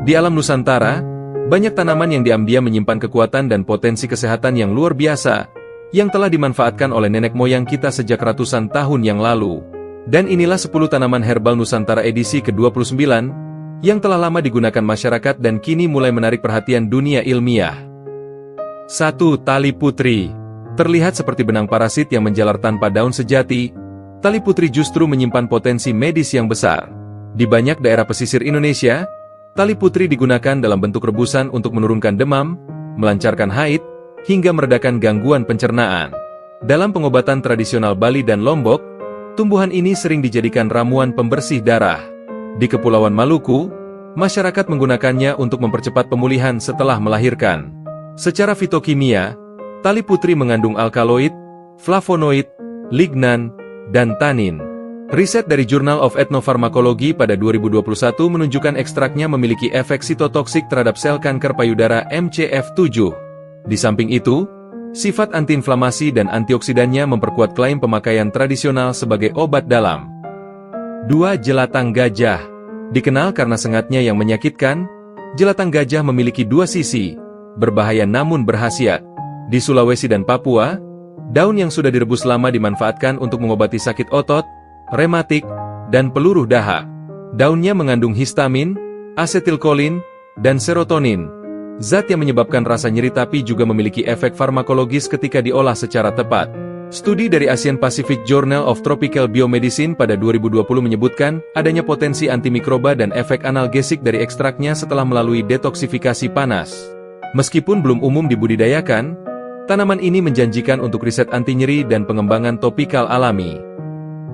Di alam Nusantara, banyak tanaman yang diam-diam menyimpan kekuatan dan potensi kesehatan yang luar biasa, yang telah dimanfaatkan oleh nenek moyang kita sejak ratusan tahun yang lalu. Dan inilah 10 tanaman herbal Nusantara edisi ke-29, yang telah lama digunakan masyarakat dan kini mulai menarik perhatian dunia ilmiah. 1. Tali putri. Terlihat seperti benang parasit yang menjalar tanpa daun sejati, tali putri justru menyimpan potensi medis yang besar. Di banyak daerah pesisir Indonesia, tali putri digunakan dalam bentuk rebusan untuk menurunkan demam, melancarkan haid, hingga meredakan gangguan pencernaan. Dalam pengobatan tradisional Bali dan Lombok, tumbuhan ini sering dijadikan ramuan pembersih darah. Di Kepulauan Maluku, masyarakat menggunakannya untuk mempercepat pemulihan setelah melahirkan. Secara fitokimia, tali putri mengandung alkaloid, flavonoid, lignan, dan tanin. Riset dari Journal of Ethnofarmakologi pada 2021 menunjukkan ekstraknya memiliki efek sitotoksik terhadap sel kanker payudara MCF7. Di samping itu, sifat antiinflamasi dan antioksidannya memperkuat klaim pemakaian tradisional sebagai obat dalam. 2. Jelatang gajah. Dikenal karena sengatnya yang menyakitkan, jelatang gajah memiliki dua sisi, berbahaya namun berkhasiat. Di Sulawesi dan Papua, daun yang sudah direbus lama dimanfaatkan untuk mengobati sakit otot, rematik, dan peluruh dahak. Daunnya mengandung histamin, asetilkolin, dan serotonin. Zat yang menyebabkan rasa nyeri tapi juga memiliki efek farmakologis ketika diolah secara tepat. Studi dari Asian Pacific Journal of Tropical Biomedicine pada 2020 menyebutkan adanya potensi antimikroba dan efek analgesik dari ekstraknya setelah melalui detoksifikasi panas. Meskipun belum umum dibudidayakan, tanaman ini menjanjikan untuk riset anti nyeri dan pengembangan topikal alami.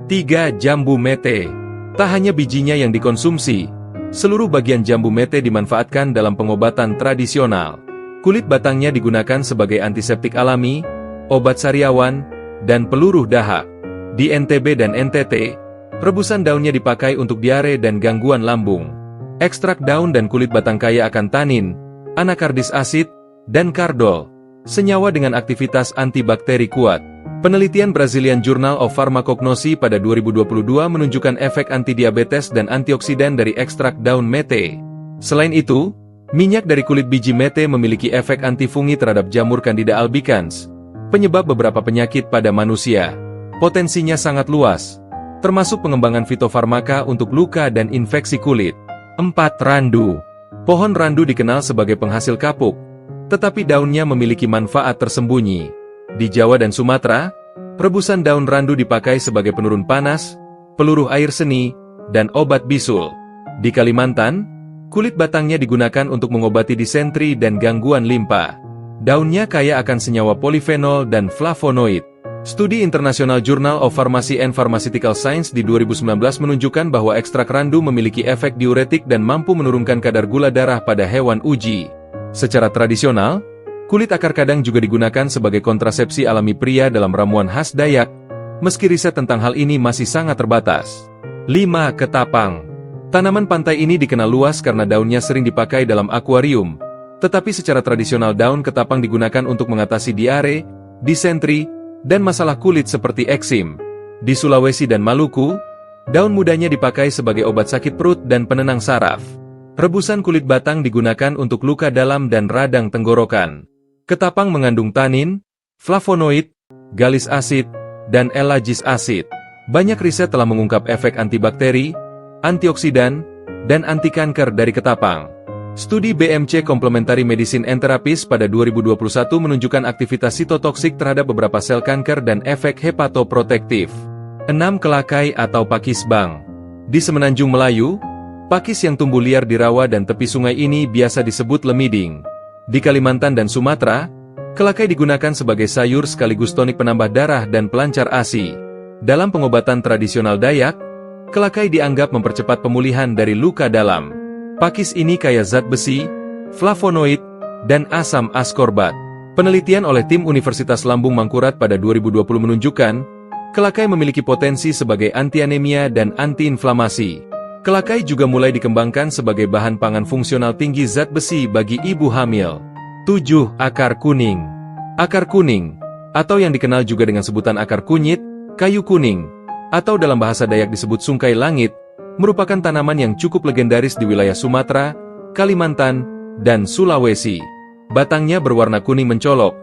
3. Jambu mete. Tak hanya bijinya yang dikonsumsi, seluruh bagian jambu mete dimanfaatkan dalam pengobatan tradisional. Kulit batangnya digunakan sebagai antiseptik alami, obat sariawan, dan peluruh dahak. Di NTB dan NTT, rebusan daunnya dipakai untuk diare dan gangguan lambung. Ekstrak daun dan kulit batang kaya akan tanin, anakardis asid, dan kardol, senyawa dengan aktivitas antibakteri kuat. Penelitian Brazilian Journal of Pharmacognosy pada 2022 menunjukkan efek antidiabetes dan antioksidan dari ekstrak daun mete. Selain itu, minyak dari kulit biji mete memiliki efek antifungi terhadap jamur Candida albicans, penyebab beberapa penyakit pada manusia. Potensinya sangat luas, termasuk pengembangan fitofarmaka untuk luka dan infeksi kulit. 4. Randu. Pohon randu dikenal sebagai penghasil kapuk, tetapi daunnya memiliki manfaat tersembunyi. Di Jawa dan Sumatera, rebusan daun randu dipakai sebagai penurun panas, peluruh air seni, dan obat bisul. Di Kalimantan, kulit batangnya digunakan untuk mengobati disentri dan gangguan limpa. Daunnya kaya akan senyawa polifenol dan flavonoid. Studi International Journal of Pharmacy and Pharmaceutical Science di 2019 menunjukkan bahwa ekstrak randu memiliki efek diuretik dan mampu menurunkan kadar gula darah pada hewan uji. Secara tradisional, kulit akar kadang juga digunakan sebagai kontrasepsi alami pria dalam ramuan khas Dayak, meski riset tentang hal ini masih sangat terbatas. 5. Ketapang. Tanaman pantai ini dikenal luas karena daunnya sering dipakai dalam akuarium, tetapi secara tradisional daun ketapang digunakan untuk mengatasi diare, disentri, dan masalah kulit seperti eksim. Di Sulawesi dan Maluku, daun mudanya dipakai sebagai obat sakit perut dan penenang saraf. Rebusan kulit batang digunakan untuk luka dalam dan radang tenggorokan. Ketapang mengandung tanin, flavonoid, galis asid, dan elagis asid. Banyak riset telah mengungkap efek antibakteri, antioksidan, dan anti-kanker dari ketapang. Studi BMC Complementary Medicine and Therapies pada 2021 menunjukkan aktivitas sitotoksik terhadap beberapa sel kanker dan efek hepatoprotektif. 6. Kelakai atau pakis bang. Di Semenanjung Melayu, pakis yang tumbuh liar di rawa dan tepi sungai ini biasa disebut lemiding. Di Kalimantan dan Sumatera, kelakai digunakan sebagai sayur sekaligus tonik penambah darah dan pelancar ASI. Dalam pengobatan tradisional Dayak, kelakai dianggap mempercepat pemulihan dari luka dalam. Pakis ini kaya zat besi, flavonoid, dan asam askorbat. Penelitian oleh tim Universitas Lambung Mangkurat pada 2020 menunjukkan, kelakai memiliki potensi sebagai anti-anemia dan anti-inflamasi. Kelakai juga mulai dikembangkan sebagai bahan pangan fungsional tinggi zat besi bagi ibu hamil. 7. Akar kuning. Akar kuning, atau yang dikenal juga dengan sebutan akar kunyit, kayu kuning, atau dalam bahasa Dayak disebut sungkai langit, merupakan tanaman yang cukup legendaris di wilayah Sumatera, Kalimantan, dan Sulawesi. Batangnya berwarna kuning mencolok,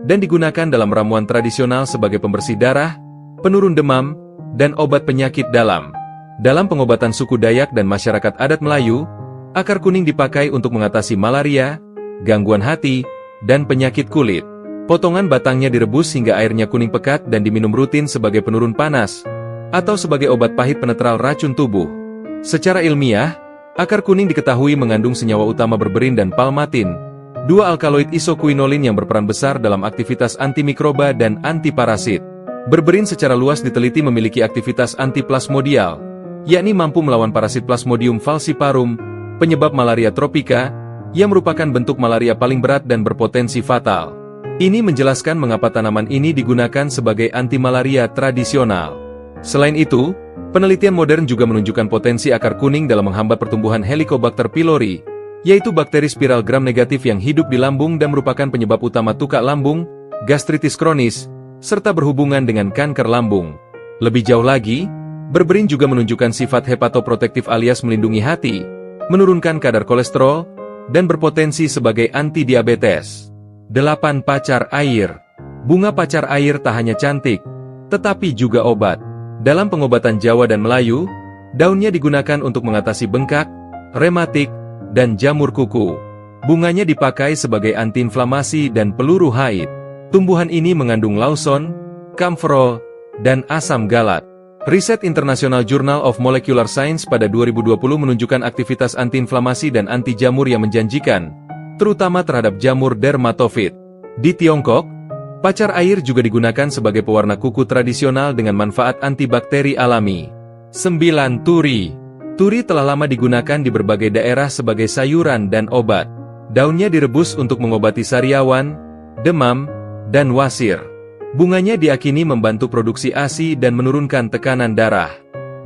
dan digunakan dalam ramuan tradisional sebagai pembersih darah, penurun demam, dan obat penyakit dalam. Dalam pengobatan suku Dayak dan masyarakat adat Melayu, akar kuning dipakai untuk mengatasi malaria, gangguan hati, dan penyakit kulit. Potongan batangnya direbus hingga airnya kuning pekat dan diminum rutin sebagai penurun panas, atau sebagai obat pahit penetral racun tubuh. Secara ilmiah, akar kuning diketahui mengandung senyawa utama berberin dan palmatin, dua alkaloid isoquinolin yang berperan besar dalam aktivitas antimikroba dan antiparasit. Berberin secara luas diteliti memiliki aktivitas antiplasmodial, yakni mampu melawan parasit Plasmodium falciparum, penyebab malaria tropika, yang merupakan bentuk malaria paling berat dan berpotensi fatal. Ini menjelaskan mengapa tanaman ini digunakan sebagai anti-malaria tradisional. Selain itu, penelitian modern juga menunjukkan potensi akar kuning dalam menghambat pertumbuhan Helicobacter pylori, yaitu bakteri spiral gram negatif yang hidup di lambung dan merupakan penyebab utama tukak lambung, gastritis kronis, serta berhubungan dengan kanker lambung. Lebih jauh lagi, berberin juga menunjukkan sifat hepatoprotektif alias melindungi hati, menurunkan kadar kolesterol, dan berpotensi sebagai anti-diabetes. 8. Pacar air. Bunga pacar air tak hanya cantik, tetapi juga obat. Dalam pengobatan Jawa dan Melayu, daunnya digunakan untuk mengatasi bengkak, rematik, dan jamur kuku. Bunganya dipakai sebagai antiinflamasi dan peluru haid. Tumbuhan ini mengandung lauson, camphorol, dan asam galat. Riset International Journal of Molecular Science pada 2020 menunjukkan aktivitas antiinflamasi dan anti-jamur yang menjanjikan, terutama terhadap jamur dermatofit. Di Tiongkok, pacar air juga digunakan sebagai pewarna kuku tradisional dengan manfaat antibakteri alami. 9. Turi. Turi telah lama digunakan di berbagai daerah sebagai sayuran dan obat. Daunnya direbus untuk mengobati sariawan, demam, dan wasir. Bunganya diakini membantu produksi ASI dan menurunkan tekanan darah.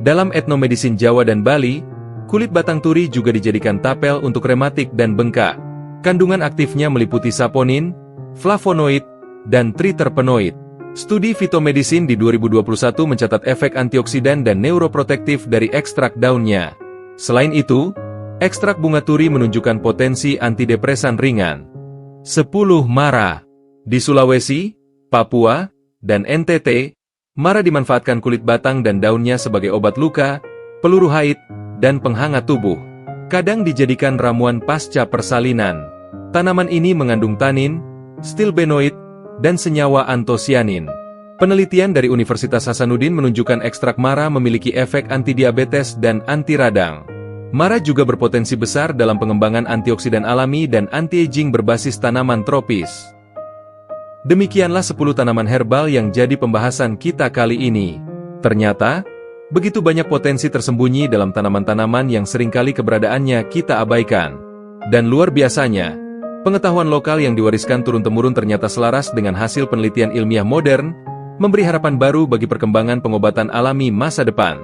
Dalam etnomedisin Jawa dan Bali, kulit batang turi juga dijadikan tapel untuk rematik dan bengkak. Kandungan aktifnya meliputi saponin, flavonoid, dan triterpenoid. Studi fitomedisin di 2021 mencatat efek antioksidan dan neuroprotektif dari ekstrak daunnya. Selain itu, ekstrak bunga turi menunjukkan potensi antidepresan ringan. 10. Mara. Di Sulawesi, Papua, dan NTT, mara dimanfaatkan kulit batang dan daunnya sebagai obat luka, peluru haid, dan penghangat tubuh. Kadang dijadikan ramuan pasca persalinan. Tanaman ini mengandung tanin, stilbenoid, dan senyawa antosianin. Penelitian dari Universitas Hasanuddin menunjukkan ekstrak mara memiliki efek antidiabetes dan anti radang. Mara juga berpotensi besar dalam pengembangan antioksidan alami dan anti-aging berbasis tanaman tropis. Demikianlah 10 tanaman herbal yang jadi pembahasan kita kali ini. Ternyata, begitu banyak potensi tersembunyi dalam tanaman-tanaman yang seringkali keberadaannya kita abaikan. Dan luar biasanya, pengetahuan lokal yang diwariskan turun-temurun ternyata selaras dengan hasil penelitian ilmiah modern, memberi harapan baru bagi perkembangan pengobatan alami masa depan.